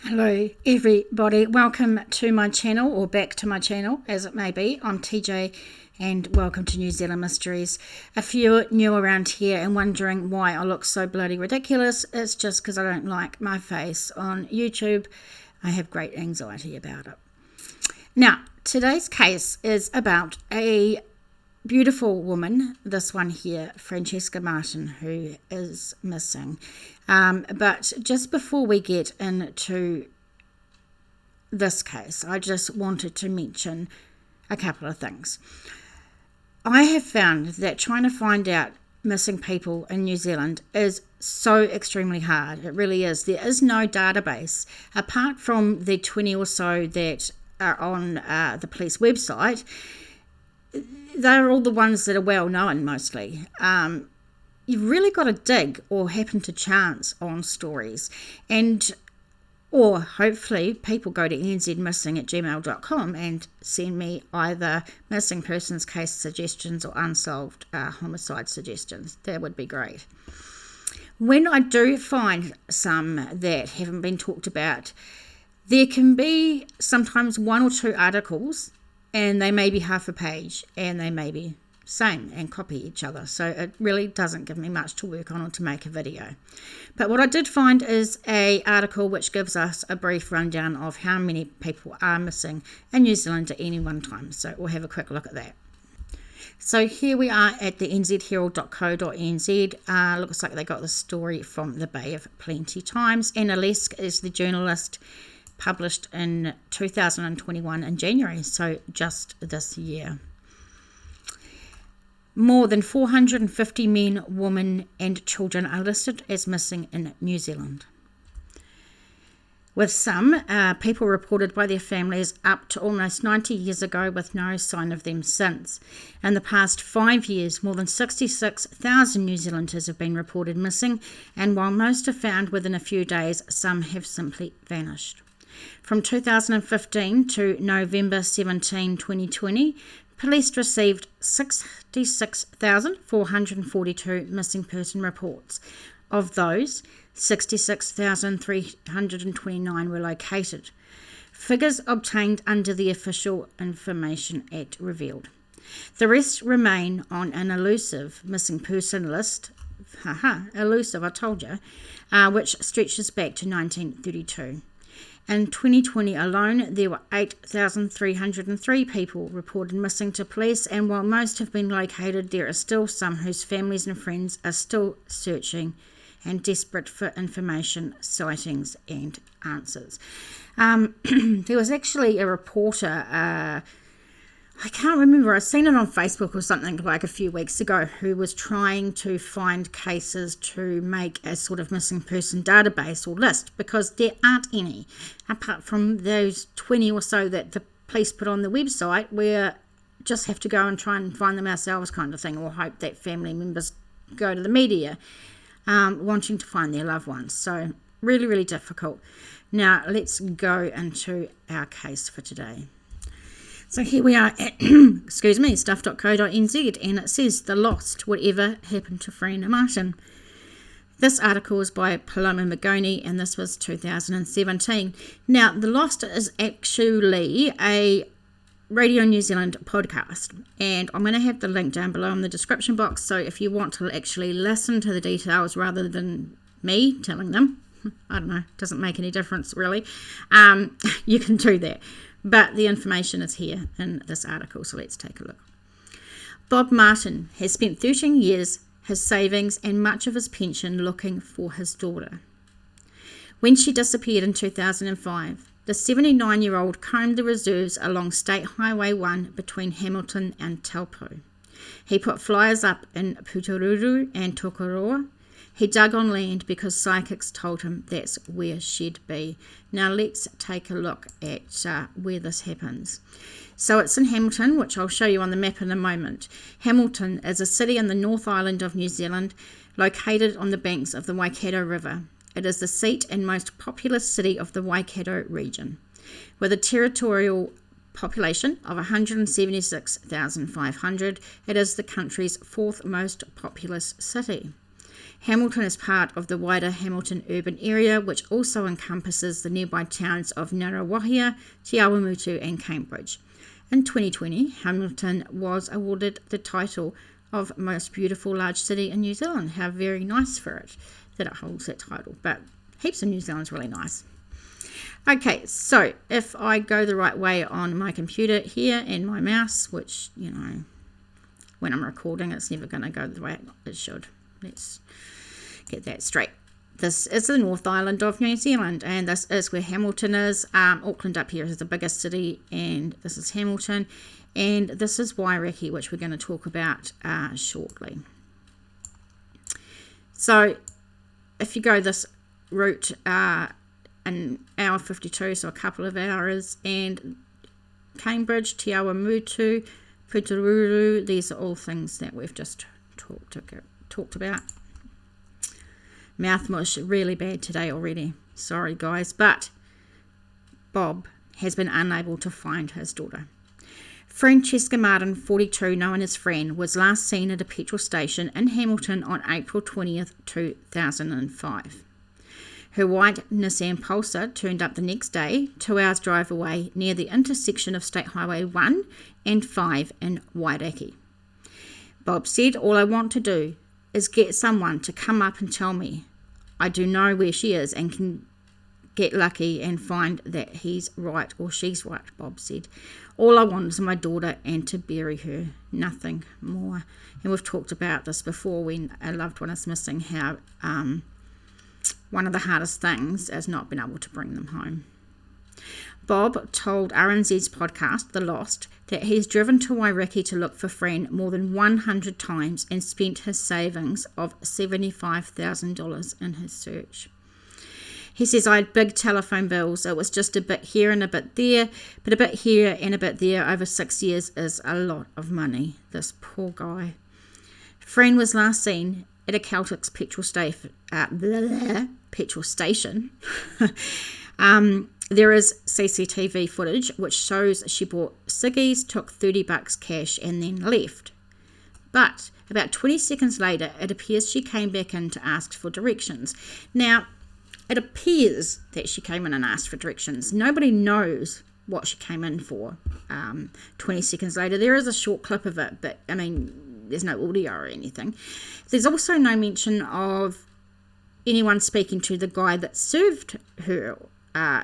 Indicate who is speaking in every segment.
Speaker 1: Hello everybody, welcome to my channel, or back to my channel as it may be. I'm TJ and welcome to New Zealand Mysteries. If you're new around here and wondering why I look so bloody ridiculous, it's just because I don't like my face on YouTube. I have great anxiety about it. Now, today's case is about a beautiful woman, this one here, Francesca Martin, who is missing. But just before we get into this case, I just wanted to mention a couple of things. I have found that trying to find out missing people in New Zealand is so extremely hard. It really is. There is no database, apart from the 20 or so that are on the police website. They're all the ones that are well known mostly. You've really got to dig or happen to chance on stories, or hopefully people go to nzmissing@gmail.com and send me either missing persons case suggestions or unsolved homicide suggestions. That would be great. When I do find some that haven't been talked about, there can be sometimes one or two articles, and they may be half a page, and they may be same and copy each other. So it really doesn't give me much to work on or to make a video. But what I did find is a article which gives us a brief rundown of how many people are missing in New Zealand at any one time. So we'll have a quick look at that. So here we are at the nzherald.co.nz. Looks like they got the story from the Bay of Plenty Times. Anna Lesk is the journalist, published in 2021 in January, so just this year. More than 450 men, women and children are listed as missing in New Zealand, with some people reported by their families up to almost 90 years ago with no sign of them since. In the past 5 years, more than 66,000 New Zealanders have been reported missing, and while most are found within a few days, some have simply vanished. From 2015 to November 17, 2020, police received 66,442 missing person reports. Of those, 66,329 were located. Figures obtained under the Official Information Act revealed. The rest remain on an elusive missing person list, elusive, I told you, which stretches back to 1932. In 2020 alone, there were 8,303 people reported missing to police, and while most have been located, there are still some whose families and friends are still searching and desperate for information, sightings and answers. There was actually a reporter, I can't remember, I've seen it on Facebook or something like a few weeks ago, who was trying to find cases to make a sort of missing person database or list, because there aren't any, apart from those 20 or so that the police put on the website. We just have to go and try and find them ourselves kind of thing, or hope that family members go to the media wanting to find their loved ones. So really, really difficult. Now let's go into our case for today. So here we are at, stuff.co.nz, and it says, The Lost, Whatever Happened to Fran Martin. This article is by Paloma Magoni, and this was 2017. Now, The Lost is actually a Radio New Zealand podcast, and I'm going to have the link down below in the description box, so if you want to actually listen to the details rather than me telling them, I don't know, doesn't make any difference really, you can do that. But the information is here in this article, so let's take a look. Bob Martin has spent 13 years, his savings and much of his pension looking for his daughter. When she disappeared in 2005, the 79-year-old combed the reserves along State Highway 1 between Hamilton and Taupo. He put flyers up in Putoruru and Tokoroa. He dug on land because psychics told him that's where she'd be. Now let's take a look at where this happens. So it's in Hamilton, which I'll show you on the map in a moment. Hamilton is a city in the North Island of New Zealand, located on the banks of the Waikato River. It is the seat and most populous city of the Waikato region, with a territorial population of 176,500. It is the country's fourth most populous city. Hamilton is part of the wider Hamilton urban area, which also encompasses the nearby towns of Ngaruawahia, Te Awamutu and Cambridge. In 2020, Hamilton was awarded the title of most beautiful large city in New Zealand. How very nice for it that it holds that title, but heaps of New Zealand's really nice. Okay, so if I go the right way on my computer here and my mouse, which, when I'm recording, it's never going to go the way it should. Let's get that straight. This is the North Island of New Zealand, and this is where Hamilton is. Auckland up here is the biggest city, and this is Hamilton, and this is Waireki, which we're going to talk about shortly. So if you go this route an hour 52, so a couple of hours, and Cambridge, Te Awamutu, Putaruru, these are all things that we've just talked about. Mouth mush, really bad today already. Sorry guys, but Bob has been unable to find his daughter. Francesca Martin, 42, known as Fran, was last seen at a petrol station in Hamilton on April 20th, 2005. Her white Nissan Pulsar turned up the next day, 2 hours drive away, near the intersection of State Highway 1 and 5 in Waireki. Bob said, "All I want to do is get someone to come up and tell me I do know where she is and can get lucky and find that he's right or she's right," Bob said. "All I want is my daughter and to bury her, nothing more." And we've talked about this before when a loved one is missing, how one of the hardest things is not being able to bring them home. Bob told RNZ's podcast, The Lost, that he's driven to Waireki to look for Fran more than 100 times and spent his savings of $75,000 in his search. He says, "I had big telephone bills. It was just a bit here and a bit there, but a bit here and a bit there over 6 years is a lot of money." This poor guy. Fran was last seen at a Celtic's petrol station. There is CCTV footage which shows she bought ciggies, took $30 cash and then left. But about 20 seconds later, it appears she came back in to ask for directions. Now, it appears that she came in and asked for directions. Nobody knows what she came in for 20 seconds later. There is a short clip of it, but there's no audio or anything. There's also no mention of anyone speaking to the guy that served her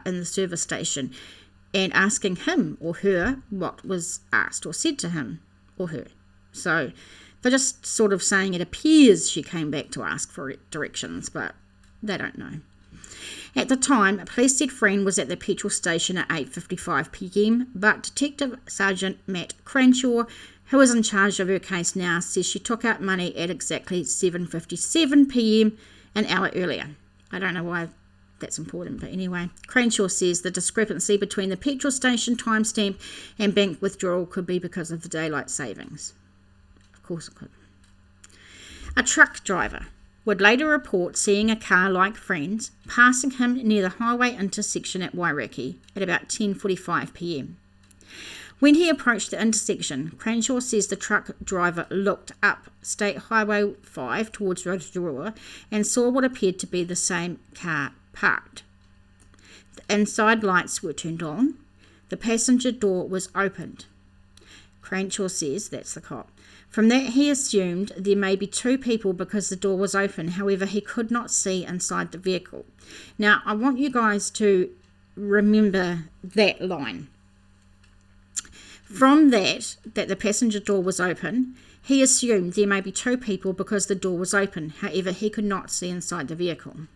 Speaker 1: in the service station and asking him or her what was asked or said to him or her. So they're just sort of saying it appears she came back to ask for directions, but they don't know. At the time, police said Fran was at the petrol station at 8:55 p.m, but Detective Sergeant Matt Crenshaw, who is in charge of her case now, says she took out money at exactly 7:57 p.m, an hour earlier. I don't know why that's important, but anyway. Crenshaw says the discrepancy between the petrol station timestamp and bank withdrawal could be because of the daylight savings. Of course it could. A truck driver would later report seeing a car like Fran's passing him near the highway intersection at Waireki at about 10:45 p.m. When he approached the intersection, Crenshaw says the truck driver looked up State Highway 5 towards Rotorua and saw what appeared to be the same car parked. The inside lights were turned on. The passenger door was opened. Crenshaw says, that's the cop. From that, he assumed there may be two people because the door was open. However, he could not see inside the vehicle. Now, I want you guys to remember that line. From that the passenger door was open, he assumed there may be two people because the door was open. However, he could not see inside the vehicle.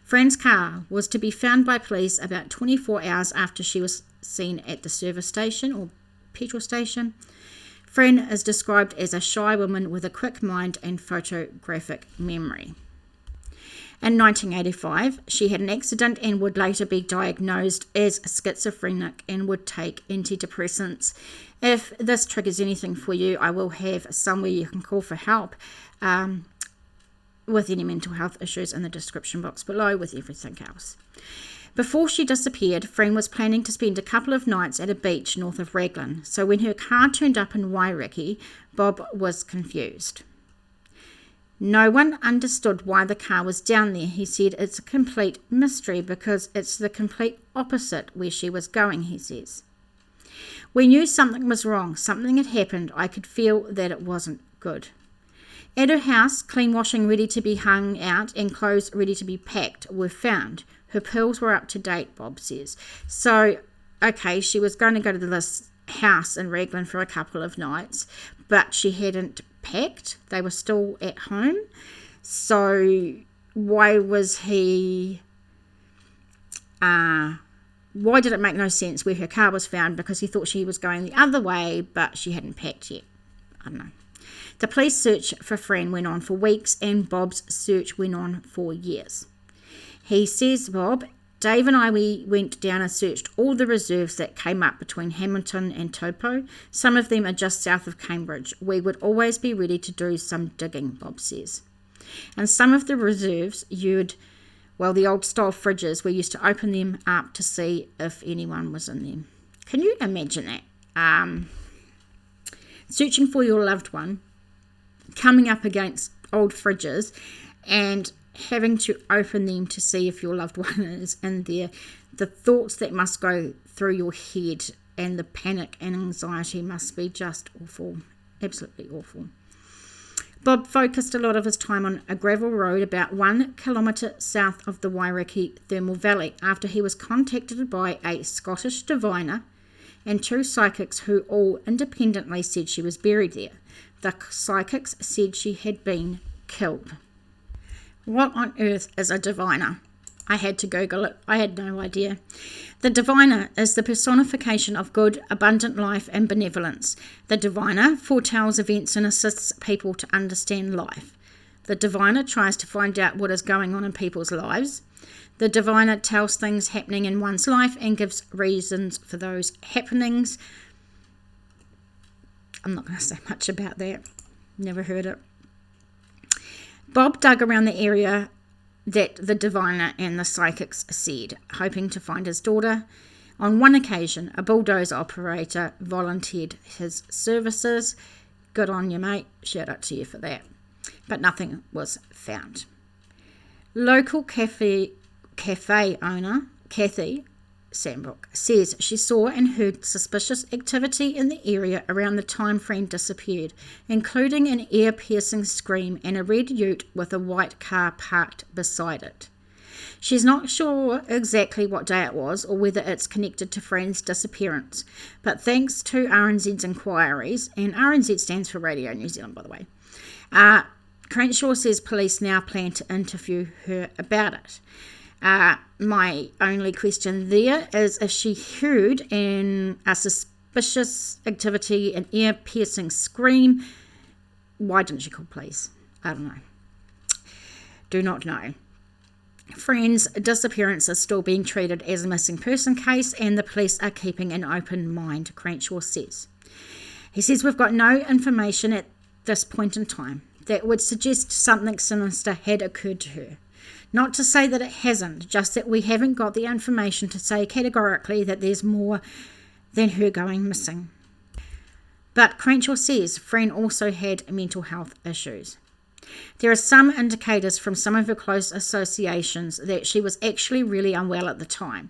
Speaker 1: Fran's car was to be found by police about 24 hours after she was seen at the service station or petrol station. Fran is described as a shy woman with a quick mind and photographic memory. In 1985, she had an accident and would later be diagnosed as schizophrenic and would take antidepressants. If this triggers anything for you, I will have somewhere you can call for help with any mental health issues in the description box below with everything else. Before she disappeared, Fran was planning to spend a couple of nights at a beach north of Raglan, so when her car turned up in Waireki, Bob was confused. No one understood why the car was down there. He said it's a complete mystery because it's the complete opposite where she was going, he says. We knew something was wrong. Something had happened. I could feel that it wasn't good. At her house, clean washing ready to be hung out and clothes ready to be packed were found. Her pills were up to date, Bob says. So, okay, she was going to go to this house in Raglan for a couple of nights, but she hadn't packed. They were still at home. So why was he... why did it make no sense where her car was found? Because he thought she was going the other way, but she hadn't packed yet. I don't know. The police search for Fran went on for weeks, and Bob's search went on for years. He says, Bob, Dave and I, we went down and searched all the reserves that came up between Hamilton and Taupo. Some of them are just south of Cambridge. We would always be ready to do some digging, Bob says. And some of the reserves, the old style fridges, we used to open them up to see if anyone was in them. Can you imagine that? Searching for your loved one, coming up against old fridges and having to open them to see if your loved one is in there. The thoughts that must go through your head and the panic and anxiety must be just awful, absolutely awful. Bob focused a lot of his time on a gravel road about 1 kilometre south of the Wairiki Thermal Valley after he was contacted by a Scottish diviner and 2 psychics who all independently said she was buried there. The psychics said she had been killed. What on earth is a diviner? I had to Google it. I had no idea. The diviner is the personification of good, abundant life and benevolence. The diviner foretells events and assists people to understand life. The diviner tries to find out what is going on in people's lives. The diviner tells things happening in one's life and gives reasons for those happenings. I'm not going to say much about that. Never heard it. Bob dug around the area that the diviner and the psychics said, hoping to find his daughter. On one occasion, a bulldozer operator volunteered his services. Good on you, mate. Shout out to you for that. But nothing was found. Local cafe owner, Kathy Sandbrook, says she saw and heard suspicious activity in the area around the time Fran disappeared, including an ear-piercing scream and a red ute with a white car parked beside it. She's not sure exactly what day it was or whether it's connected to Fran's disappearance, but thanks to RNZ's inquiries, and RNZ stands for Radio New Zealand, by the way, Crenshaw says police now plan to interview her about it. My only question there is if she heard in a suspicious activity, an ear-piercing scream, why didn't she call police? I don't know. Do not know. Fran's disappearance is still being treated as a missing person case and the police are keeping an open mind, Crenshaw says. He says we've got no information at this point in time that would suggest something sinister had occurred to her. Not to say that it hasn't, just that we haven't got the information to say categorically that there's more than her going missing. But Crenshaw says Fran also had mental health issues. There are some indicators from some of her close associations that she was actually really unwell at the time.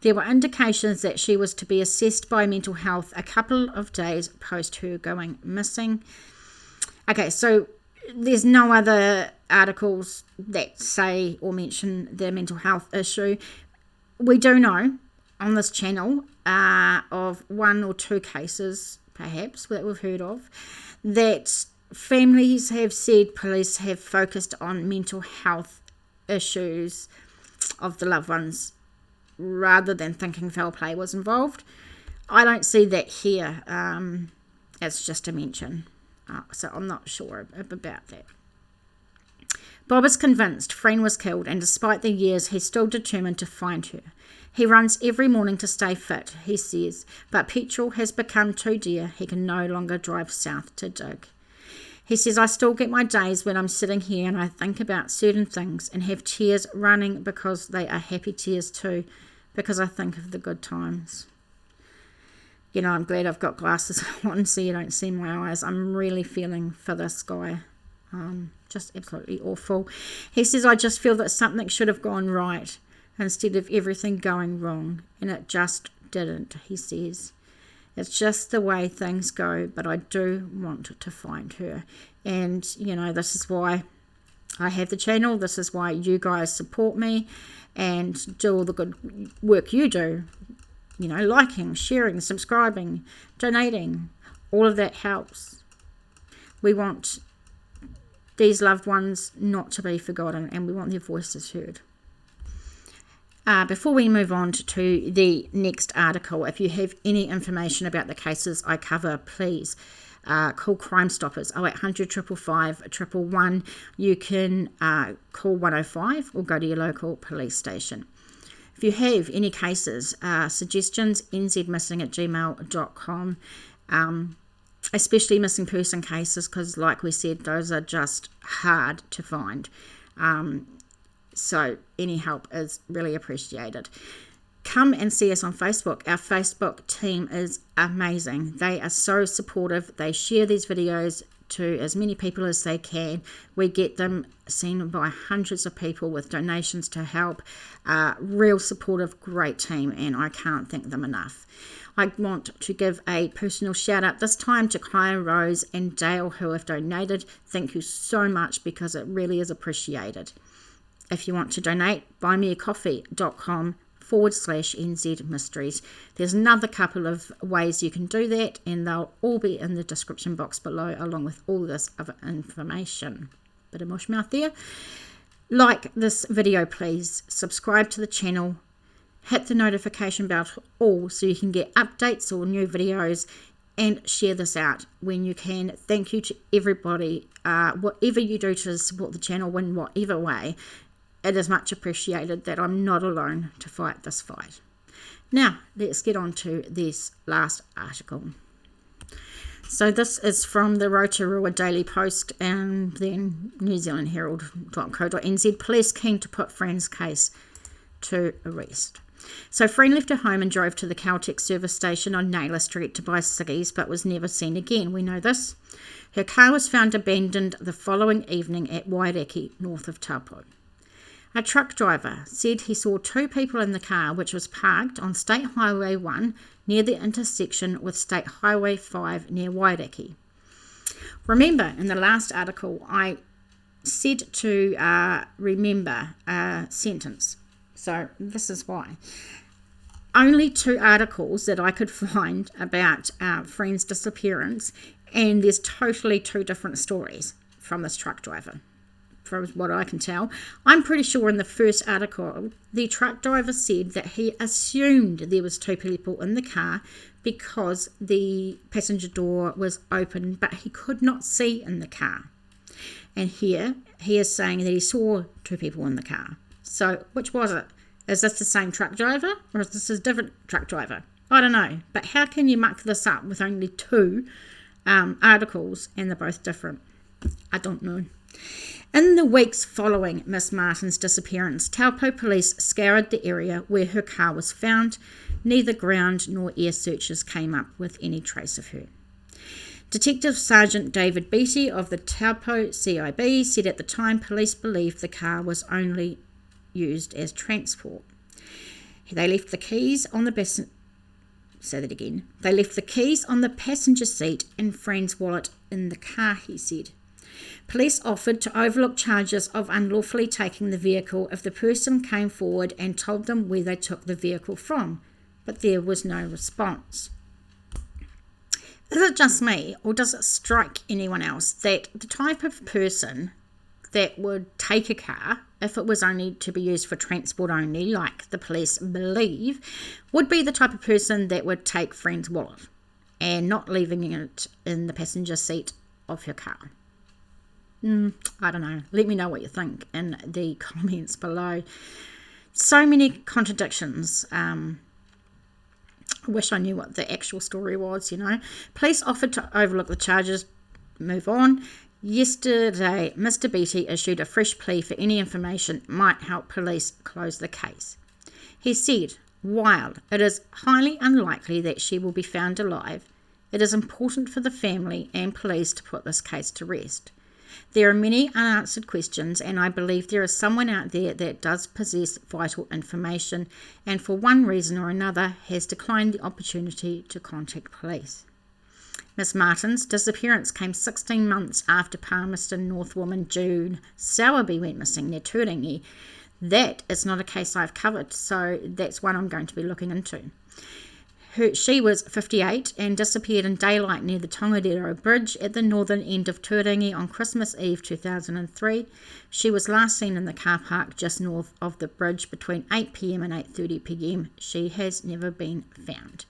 Speaker 1: There were indications that she was to be assessed by mental health a couple of days post her going missing. Okay, so there's no other articles that say or mention the mental health issue. We do know on this channel of 1 or 2 cases, perhaps, that we've heard of, that families have said police have focused on mental health issues of the loved ones rather than thinking foul play was involved. I don't see that here. It's just a mention. So I'm not sure about that. Bob is convinced Fran was killed, and despite the years, he's still determined to find her. He runs every morning to stay fit, he says, but petrol has become too dear. He can no longer drive south to dig. He says, I still get my days when I'm sitting here and I think about certain things and have tears running because they are happy tears too, because I think of the good times. You know, I'm glad I've got glasses on so you don't see my eyes. I'm really feeling for this guy. Just absolutely awful. He says, I just feel that something should have gone right instead of everything going wrong, and it just didn't, he says. It's just the way things go, but I do want to find her. And, this is why I have the channel. This is why you guys support me and do all the good work you do. Liking, sharing, subscribing, donating. All of that helps. We want these loved ones not to be forgotten, and we want their voices heard. Before we move on to the next article, if you have any information about the cases I cover, please call Crimestoppers 0800 555 111. You can call 105 or go to your local police station. If you have any cases, suggestions, nzmissing@gmail.com, especially missing person cases, because like we said, those are just hard to find. So any help is really appreciated. Come and see us on Facebook. Our Facebook team is amazing. They are so supportive. They share these videos to as many people as they can. We get them seen by hundreds of people with donations to help. Real supportive, great team, and I can't thank them enough. I want to give a personal shout out this time to Kaya, Rose and Dale, who have donated. Thank you so much, because it really is appreciated. If you want to donate, buymeacoffee.com/NZ Mysteries. There's another couple of ways you can do that, and they'll all be in the description box below, along with all this other information. Bit of mush mouth there. Like this video, please. Subscribe to the channel. Hit the notification bell all so you can get updates or new videos, and share this out when you can. Thank you to everybody. Whatever you do to support the channel in whatever way, it is much appreciated that I'm not alone to fight this fight. Now, let's get on to this last article. So this is from the Rotorua Daily Post and then New Zealand Herald.co.nz. Police keen to put Fran's case to arrest. So Fran left her home and drove to the Caltex service station on Naylor Street to buy ciggies, but was never seen again. We know this. Her car was found abandoned the following evening at Wairakei, north of Taupo. A truck driver said he saw two people in the car, which was parked on State Highway 1 near the intersection with State Highway 5 near Wairakei. Remember, in the last article, I said to remember a sentence. So this is why. Only 2 articles that I could find about Fran's disappearance, and there's totally 2 different stories from this truck driver. From what I can tell, I'm pretty sure in the first article, the truck driver said that he assumed there was 2 people in the car because the passenger door was open, but he could not see in the car. And here, he is saying that he saw 2 people in the car. So, which was it? Is this the same truck driver, or is this a different truck driver? I don't know. But how can you muck this up with only 2 articles and they're both different? I don't know. In the weeks following Miss Martin's disappearance, Taupo police scoured the area where her car was found. Neither ground nor air searches came up with any trace of her. Detective Sergeant David Beattie of the Taupo CIB said at the time police believed the car was only used as transport. They left the keys on the They left the keys on the passenger seat and Fran's wallet in the car, he said. Police offered to overlook charges of unlawfully taking the vehicle if the person came forward and told them where they took the vehicle from, but there was no response. Is it just me, or does it strike anyone else that the type of person that would take a car, if it was only to be used for transport only, like the police believe, would be the type of person that would take Fran's wallet and not leaving it in the passenger seat of her car? I don't know. Let me know what you think in the comments below. So many contradictions. I wish I knew what the actual story was, Police offered to overlook the charges. Move on. Yesterday, Mr. Beattie issued a fresh plea for any information that might help police close the case. He said, while it is highly unlikely that she will be found alive, it is important for the family and police to put this case to rest. There are many unanswered questions, and I believe there is someone out there that does possess vital information and for one reason or another has declined the opportunity to contact police. Miss Martin's disappearance came 16 months after Palmerston North woman June Sowerby went missing near Turingi. That is not a case I've covered, so that's one I'm going to be looking into. She was 58 and disappeared in daylight near the Tongariro Bridge at the northern end of Turingi on Christmas Eve 2003. She was last seen in the car park just north of the bridge between 8 p.m. and 8:30 p.m. She has never been found.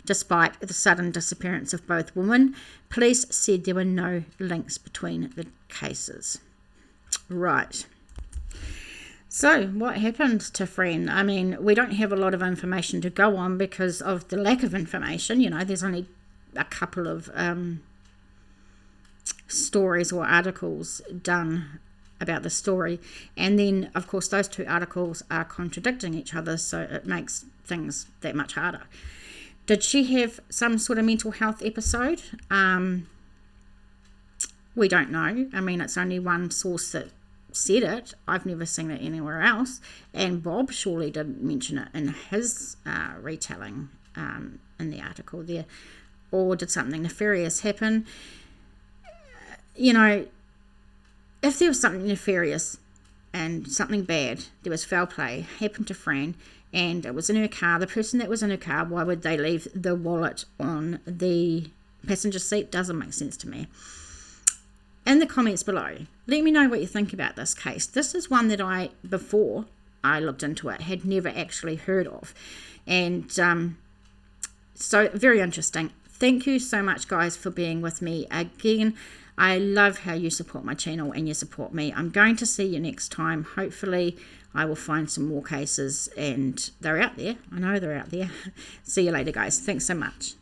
Speaker 1: Despite the sudden disappearance of both women, police said there were no links between the cases. Right. So, what happened to Fran? I mean, we don't have a lot of information to go on because of the lack of information. You know, there's only a couple of stories or articles done about the story. And then, of course, those two articles are contradicting each other, so it makes things that much harder. Did she have some sort of mental health episode? We don't know. I mean, it's only one source that said it. I've never seen it anywhere else, and Bob surely didn't mention it in his retelling in the article there. Or did something nefarious happen? You know, if there was something nefarious and something bad, there was foul play, happened to Fran, and it was in her car, the person that was in her car, why would they leave the wallet on the passenger seat? Doesn't make sense to me. In the comments below, let me know what you think about this case. This is one that before I looked into it, had never actually heard of. And so very interesting. Thank you so much, guys, for being with me again. I love how you support my channel and you support me. I'm going to see you next time. Hopefully I will find some more cases, and they're out there. I know they're out there. See you later, guys. Thanks so much.